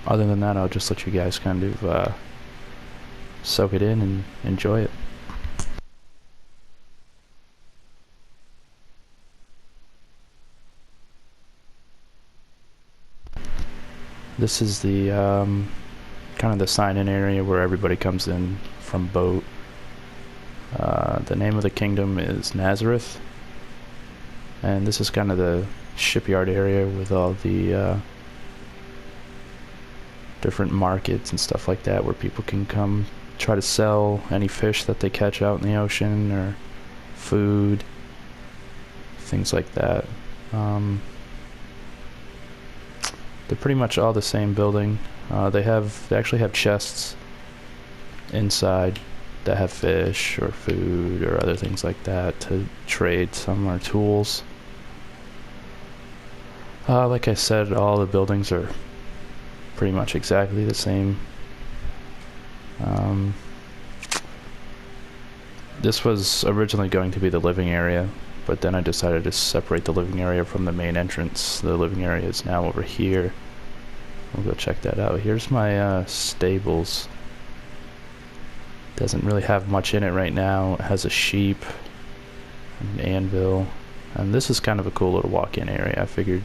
other than that, I'll just let you guys kind of soak it in and enjoy it. This is the kind of the sign-in area where everybody comes in from boat. The name of the kingdom is Nazareth, and this is kind of the shipyard area with all the different markets and stuff like that, where people can come try to sell any fish that they catch out in the ocean, or food, things like that. They're pretty much all the same building. They actually have chests inside that have fish or food or other things like that to trade. Some are tools. Like I said, all the buildings are pretty much exactly the same. This was originally going to be the living area, but then I decided to separate the living area from the main entrance. The living area is now over here. We'll go check that out. Here's my stables. Doesn't really have much in it right now. It has a sheep, an anvil, and this is kind of a cool little walk-in area. I figured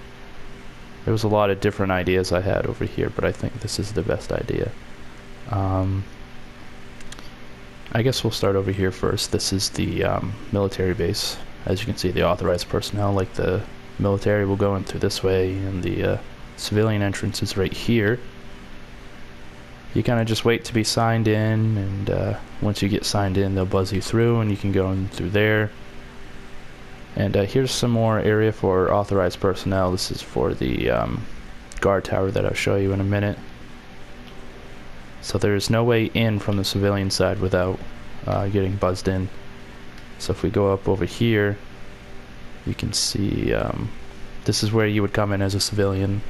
there was a lot of different ideas I had over here, but I think this is the best idea. I guess we'll start over here first. This is the military base. As you can see, the authorized personnel, like the military, will go in through this way, and the civilian entrance is right here. You kind of just wait to be signed in, and once you get signed in, they'll buzz you through, and you can go in through there. And here's some more area for authorized personnel. This is for the guard tower that I'll show you in a minute. So there's no way in from the civilian side without getting buzzed in. So if we go up over here, you can see this is where you would come in as a civilian,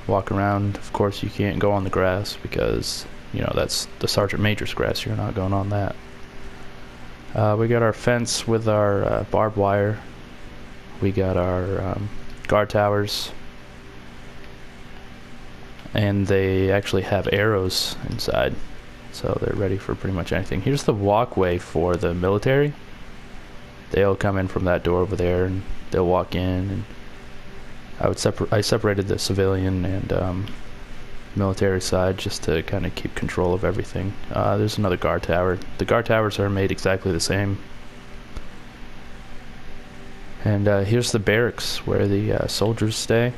walk around. Of course, you can't go on the grass because, you know, that's the sergeant major's grass. You're not going on that. We got our fence with our barbed wire. We got our guard towers, and they actually have arrows inside, so they're ready for pretty much anything. Here's the walkway for the military. They'll come in from that door over there, and they'll walk in. And I separated the civilian and military side just to kind of keep control of everything. There's another guard tower. The guard towers are made exactly the same. And here's the barracks where the soldiers stay.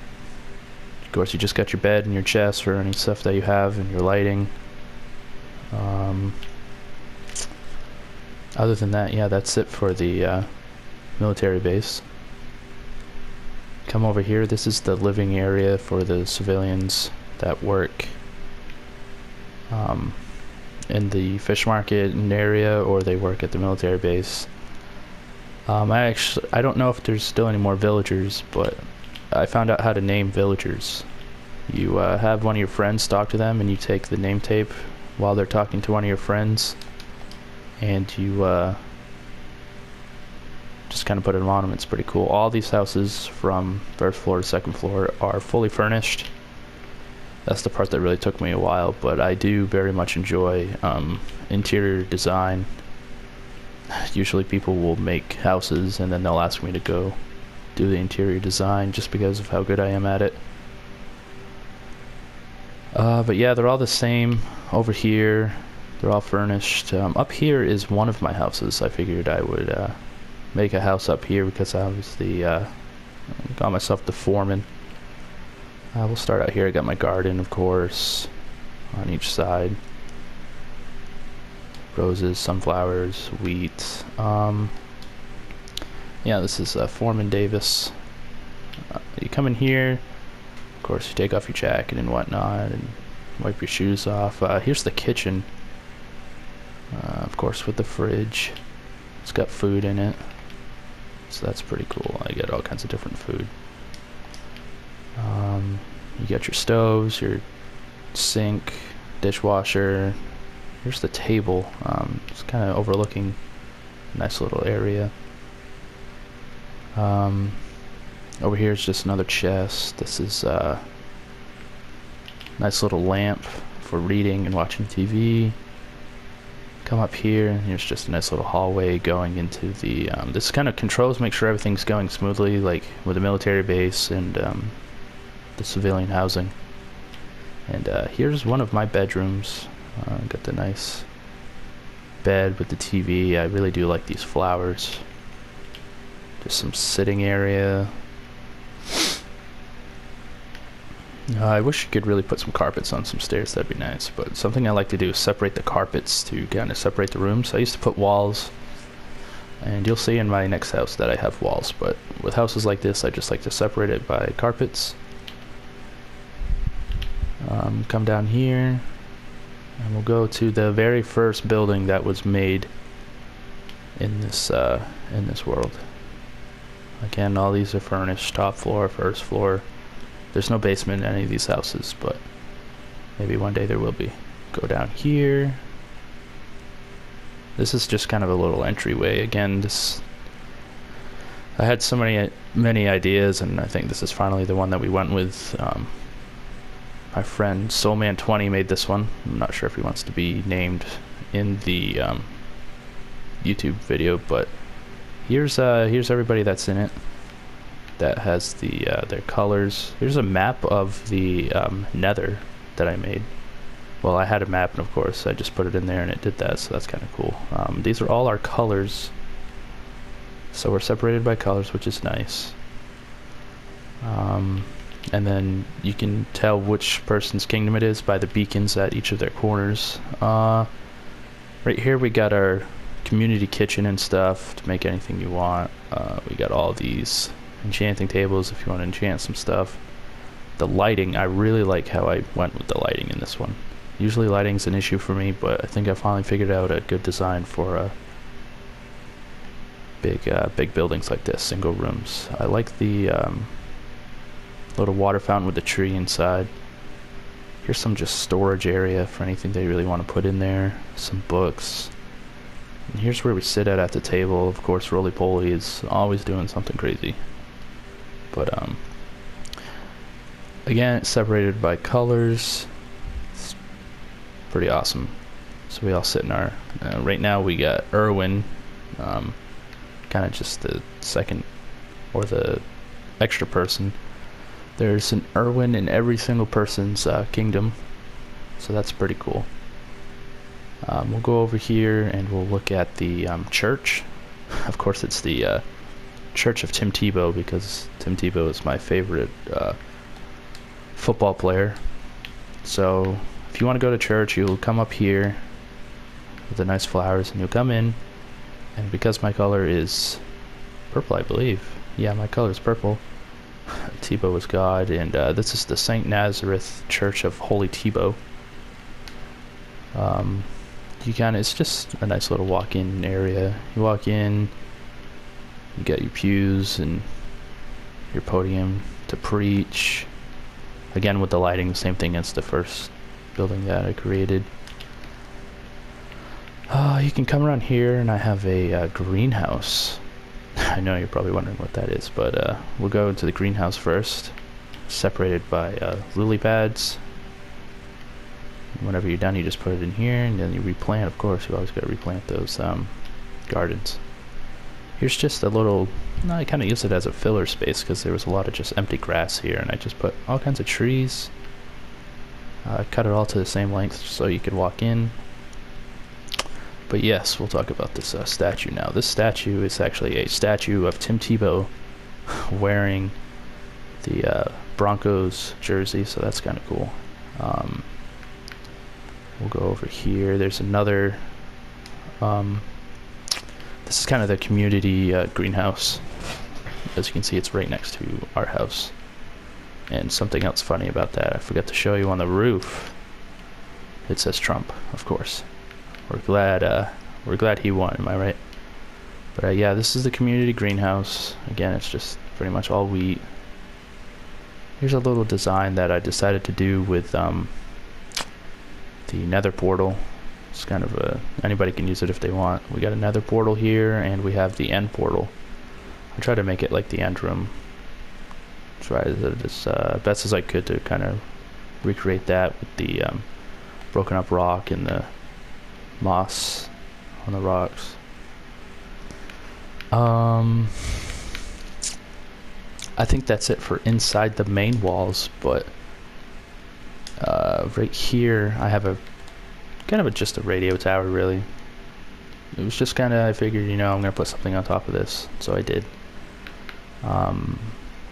Of course, you just got your bed and your chest for any stuff that you have, and your lighting. Other than that, yeah, that's it for the military base. Come over here. This is the living area for the civilians that work in the fish market area, or they work at the military base. I don't know if there's still any more villagers, but I found out how to name villagers. You have one of your friends talk to them, and you take the name tape while they're talking to one of your friends, and you just kind of put it on them. It's pretty cool. All these houses from first floor to second floor are fully furnished. That's the part that really took me a while, but I do very much enjoy interior design. Usually people will make houses and then they'll ask me to go do the interior design just because of how good I am at it. But yeah, they're all the same over here. They're all furnished. Up here is one of my houses. I figured I would make a house up here because I was got myself the foreman. We'll start out here. I got my garden, of course, on each side. Roses, sunflowers, wheat. Yeah, this is Foreman Davis. You come in here, of course, you take off your jacket and whatnot, and wipe your shoes off. Here's the kitchen, of course, with the fridge. It's got food in it, so that's pretty cool. I get all kinds of different food. You got your stoves, your sink, dishwasher. Here's the table. It's kind of overlooking a nice little area. Over here is just another chest. This is Nice little lamp for reading and watching TV. Come up here, and here's just a nice little hallway going into the this kind of controls, make sure everything's going smoothly, like with the military base and the civilian housing. And here's one of my bedrooms. Got the nice bed with the TV. I really do like these flowers. Just some sitting area. I wish you could really put some carpets on some stairs, that'd be nice, but something I like to do is separate the carpets to kind of separate the rooms. I used to put walls, and you'll see in my next house that I have walls, but with houses like this I just like to separate it by carpets. Come down here and we'll go to the very first building that was made in this world. Again, all these are furnished, top floor, first floor. There's no basement in any of these houses, but maybe one day there will be. Go down here. This is just kind of a little entryway. Again, I had so many ideas, and I think this is finally the one that we went with. My friend Soulman20 made this one. I'm not sure if he wants to be named in the YouTube video, but here's everybody that's in it. That has the their colors. Here's a map of the Nether that I made. Well, I had a map, and of course I just put it in there and it did that, so that's kind of cool. These are all our colors, so we're separated by colors, which is nice. And then you can tell which person's kingdom it is by the beacons at each of their corners. Right here we got our community kitchen and stuff to make anything you want. We got all these enchanting tables if you want to enchant some stuff. The lighting, I really like how I went with the lighting in this one. Usually lighting's an issue for me, but I think I finally figured out a good design for big buildings like this, single rooms. I like the little water fountain with the tree inside. Here's some just storage area for anything that you really want to put in there. Some books. And here's where we sit at the table. Of course, Roly Poly is always doing something crazy. But again, it's separated by colors. It's pretty awesome. So we all sit in our right now we got Erwin, kind of just the second or the extra person. There's an Erwin in every single person's kingdom, so that's pretty cool. We'll go over here and we'll look at the church. Of course, it's the Church of Tim Tebow, because Tim Tebow is my favorite football player. So if you want to go to church, you'll come up here with the nice flowers and you'll come in, and because my color is purple, I believe, yeah, my color is purple, Tebow is God, and this is the St. Nazareth Church of Holy Tebow. It's just a nice little walk-in area. You walk in, you got your pews and your podium to preach. Again, with the lighting, same thing as the first building that I created. You can come around here, and I have a greenhouse. I know you're probably wondering what that is, but we'll go into the greenhouse first, separated by lily pads. Whenever you're done, you just put it in here, and then you replant. Of course, you always got to replant those gardens. Here's just a little, I kind of use it as a filler space because there was a lot of just empty grass here, and I just put all kinds of trees. Cut it all to the same length so you could walk in. But yes, we'll talk about this statue now. This statue is actually a statue of Tim Tebow wearing the Broncos jersey, so that's kind of cool. We'll go over here. There's another, this is kind of the community greenhouse. As you can see, it's right next to our house. And something else funny about that, I forgot to show you on the roof. It says Trump, of course. We're glad he won, am I right? But yeah, this is the community greenhouse. Again, it's just pretty much all wheat. Here's a little design that I decided to do with the nether portal. It's kind of anybody can use it if they want. We got a nether portal here, and we have the end portal. I tried to make it like the end room. Try as best as I could to kind of recreate that with the broken up rock and the moss on the rocks. I think that's it for inside the main walls, but right here I have a kind of just a radio tower, really. It was just kind of, I figured, I'm gonna put something on top of this, so I did. Of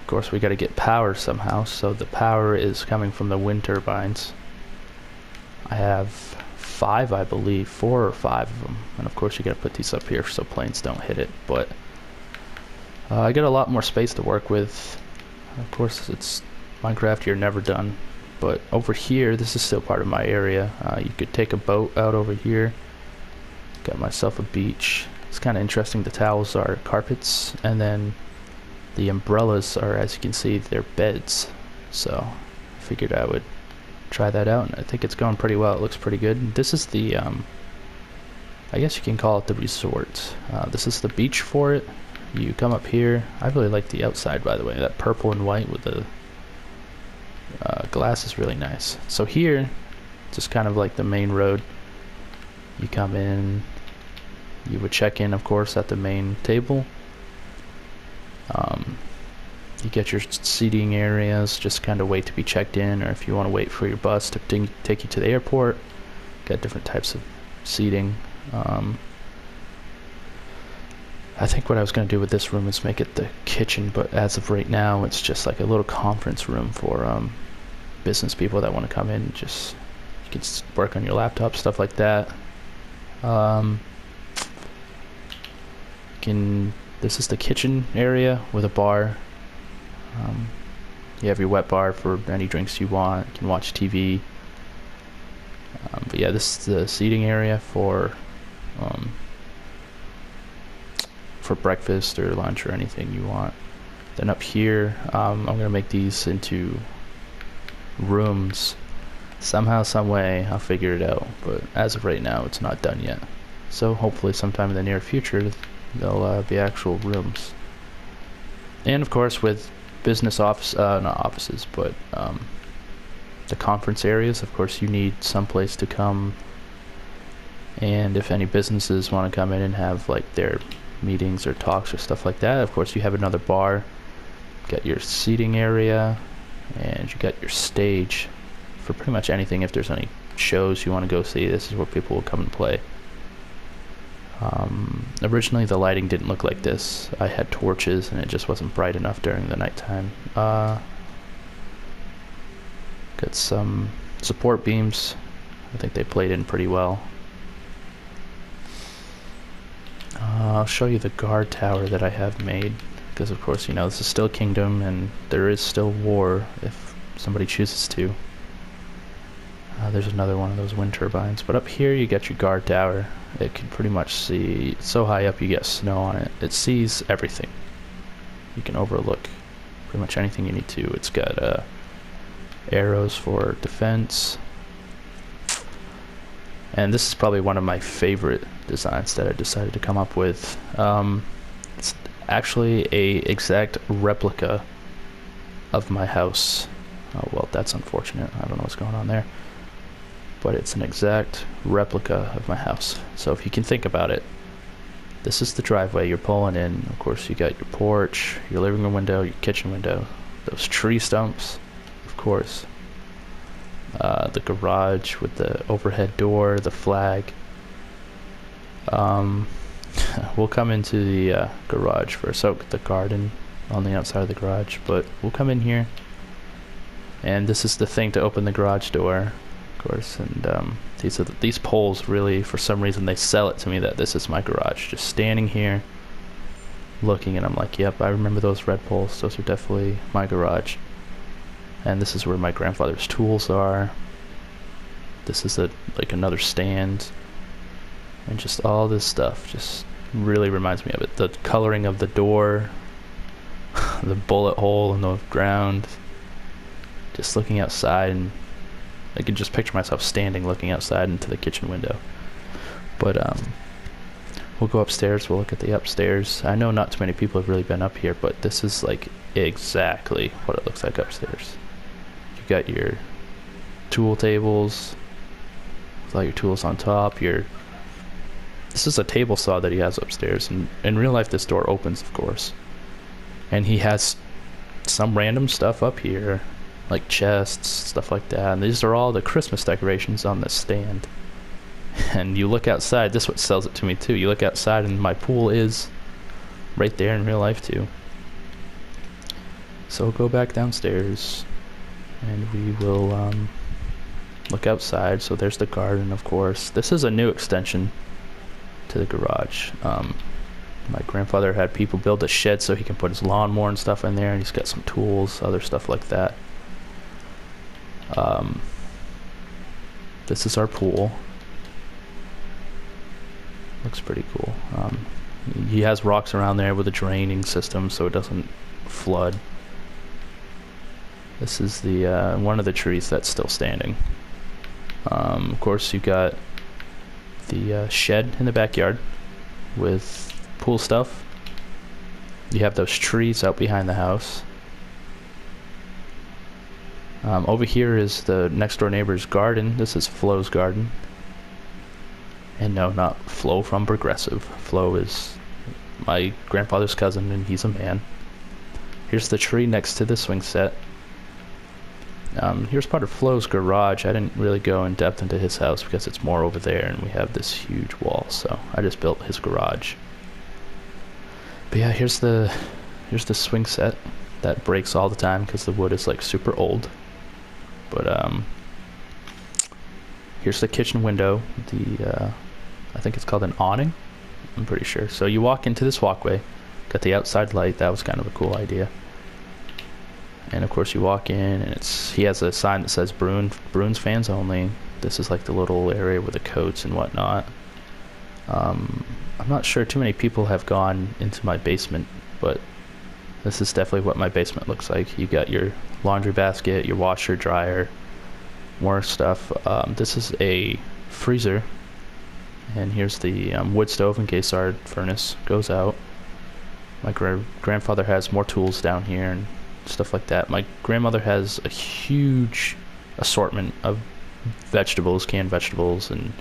course, we got to get power somehow, so the power is coming from the wind turbines. I have 5, I believe, 4 or 5 of them, and of course you got to put these up here so planes don't hit it. But I got a lot more space to work with. Of course, it's Minecraft, you're never done. But over here, this is still part of my area. You could take a boat out over here. Got myself a beach. It's kind of interesting. The towels are carpets, and then the umbrellas are, as you can see, they're beds. So I figured I would try that out, and I think it's going pretty well. It looks pretty good. This is the, I guess you can call it the resort. This is the beach for it. You come up here. I really like the outside, by the way. That purple and white with the glass is really nice. So here, just kind of like the main road. You come in. You would check in, of course, at the main table. You get your seating areas, just kind of wait to be checked in, or if you want to wait for your bus to take you to the airport. Got different types of seating. I think what I was going to do with this room is make it the kitchen, but as of right now, it's just like a little conference room for business people that want to come in. You can work on your laptop, stuff like that. This is the kitchen area with a bar. You have your wet bar for any drinks you want. You can watch TV. But yeah, this is the seating area for breakfast or lunch or anything you want. Then up here, I'm gonna make these into rooms. Somehow, some way, I'll figure it out. But as of right now, it's not done yet. So hopefully, sometime in the near future, they'll be actual rooms. And of course, with business office, not offices, but the conference areas, of course, you need some place to come. And if any businesses want to come in and have like their meetings or talks or stuff like that, of course, you have another bar. Got your seating area, and you got your stage for pretty much anything. If there's any shows you want to go see, this is where people will come and play. Originally the lighting didn't look like this. I had torches and it just wasn't bright enough during the nighttime. Got some support beams. I think they played in pretty well. I'll show you the guard tower that I have made, because of course, this is still Kingdom and there is still war if somebody chooses to. There's another one of those wind turbines. But up here you get your guard tower. It can pretty much see, it's so high up you get snow on it. It sees everything. You can overlook pretty much anything you need to. It's got arrows for defense. And this is probably one of my favorite designs that I decided to come up with. It's actually a exact replica of my house. Oh well, that's unfortunate. I don't know what's going on there. But it's an exact replica of my house. So if you can think about it, this is the driveway you're pulling in. Of course, you got your porch, your living room window, your kitchen window, those tree stumps, of course. The garage with the overhead door, the flag. We'll come into the garage first. So the garden on the outside of the garage, but we'll come in here. And this is the thing to open the garage door, of course. And these poles really, for some reason, they sell it to me that this is my garage. Just standing here, looking, and I'm like, yep, I remember those red poles. Those are definitely my garage. And this is where my grandfather's tools are. This is like another stand. And just all this stuff just really reminds me of it. The coloring of the door, the bullet hole in the ground. Just looking outside, and I can just picture myself standing looking outside into the kitchen window. But we'll go upstairs, we'll look at the upstairs. I know not too many people have really been up here, but this is like exactly what it looks like upstairs. You got your tool tables with all your tools on top. This is a table saw that he has upstairs, and in real life this door opens, of course. And he has some random stuff up here, like chests, stuff like that. And these are all the Christmas decorations on this stand. And you look outside, this is what sells it to me too. You look outside and my pool is right there in real life too. So we'll go back downstairs and we will look outside. So there's the garden, of course. This is a new extension to the garage. My grandfather had people build a shed so he can put his lawnmower and stuff in there, and he's got some tools, other stuff like that. This is our pool. Looks pretty cool. He has rocks around there with a draining system so it doesn't flood. This is the one of the trees that's still standing. Of course, you got the shed in the backyard with pool stuff. You have those trees out behind the house. Over here is the next door neighbor's garden. This is Flo's garden. And no, not Flo from Progressive. Flo is my grandfather's cousin, and he's a man. Here's the tree next to the swing set. Here's part of Flo's garage. I didn't really go in depth into his house because it's more over there, and we have this huge wall, so I just built his garage. But yeah, here's the swing set that breaks all the time because the wood is like super old. But here's the kitchen window. I think it's called an awning, I'm pretty sure. So you walk into this walkway, got the outside light. That was kind of a cool idea. And of course you walk in, and he has a sign that says Bruins fans only. This is like the little area with the coats and whatnot. I'm not sure too many people have gone into my basement, but this is definitely what my basement looks like. You got your laundry basket, your washer, dryer, more stuff. This is a freezer, and here's the wood stove in case our furnace goes out. My grandfather has more tools down here and stuff like that. My grandmother has a huge assortment of vegetables, canned vegetables, and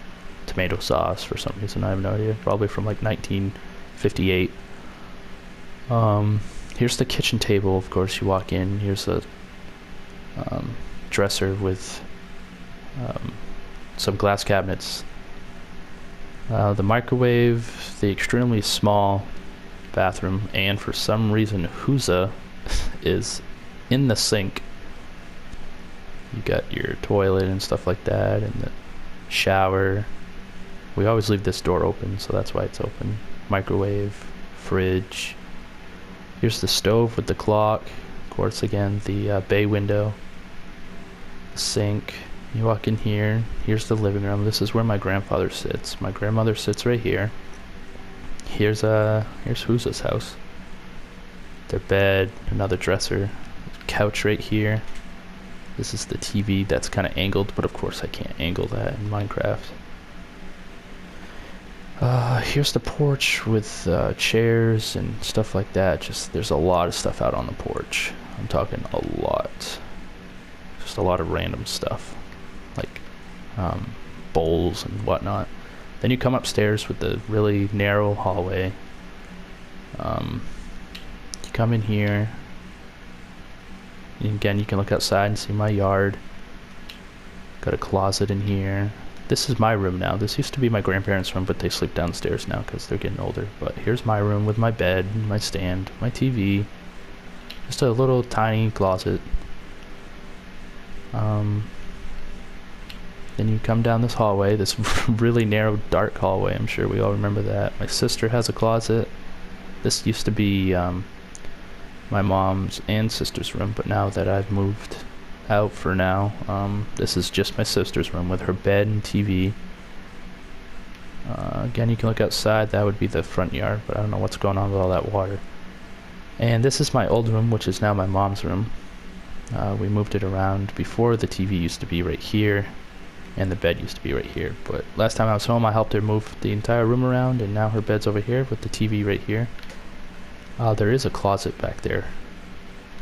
tomato sauce for some reason. I have no idea. Probably from like 1958. Here's the kitchen table. Of course, you walk in. Here's the dresser with some glass cabinets. The microwave, the extremely small bathroom, and for some reason, Huza is in the sink. You got your toilet and stuff like that, and the shower. We always leave this door open, so that's why it's open. Microwave, fridge. Here's the stove with the clock. Of course, again, the bay window, the sink. You walk in here. Here's the living room. This is where my grandfather sits. My grandmother sits right here. Here's Huza's house. Their bed, another dresser, couch right here. This is the TV that's kind of angled, but of course I can't angle that in Minecraft. Here's the porch with chairs and stuff like that. Just there's a lot of stuff out on the porch. I'm talking a lot. Just a lot of random stuff, like bowls and whatnot. Then you come upstairs with the really narrow hallway. You come in here. And again, you can look outside and see my yard. Got a closet in here. This is my room now. This used to be my grandparents' room, but they sleep downstairs now because they're getting older. But here's my room with my bed, my stand, my TV. Just a little tiny closet. Then you come down this hallway, this really narrow, dark hallway. I'm sure we all remember that. My sister has a closet. This used to be my mom's and sister's room, but now that I've moved out for now, this is just my sister's room with her bed and TV. Again, you can look outside. That would be the front yard, but I don't know what's going on with all that water. And this is my old room, which is now my mom's room. We moved it around. Before, the TV used to be right here, and the bed used to be right here. But last time I was home, I helped her move the entire room around, and now her bed's over here with the TV right here. There is a closet back there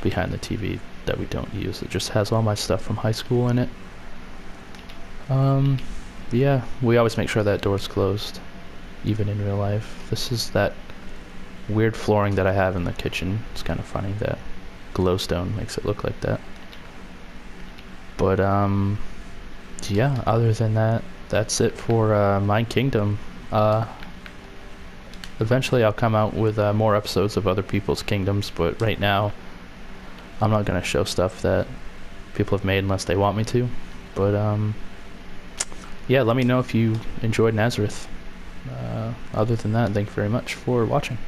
behind the TV that we don't use. It just has all my stuff from high school in it. Um, yeah, we always make sure that door's closed, even in real life. This is that weird flooring that I have in the kitchen. It's kind of funny that glowstone makes it look like that. But, yeah, other than that, that's it for, My Kingdom. Eventually I'll come out with, more episodes of other people's kingdoms, but right now I'm not gonna show stuff that people have made unless they want me to. But, yeah, let me know if you enjoyed Nazareth. Other than that, thank you very much for watching.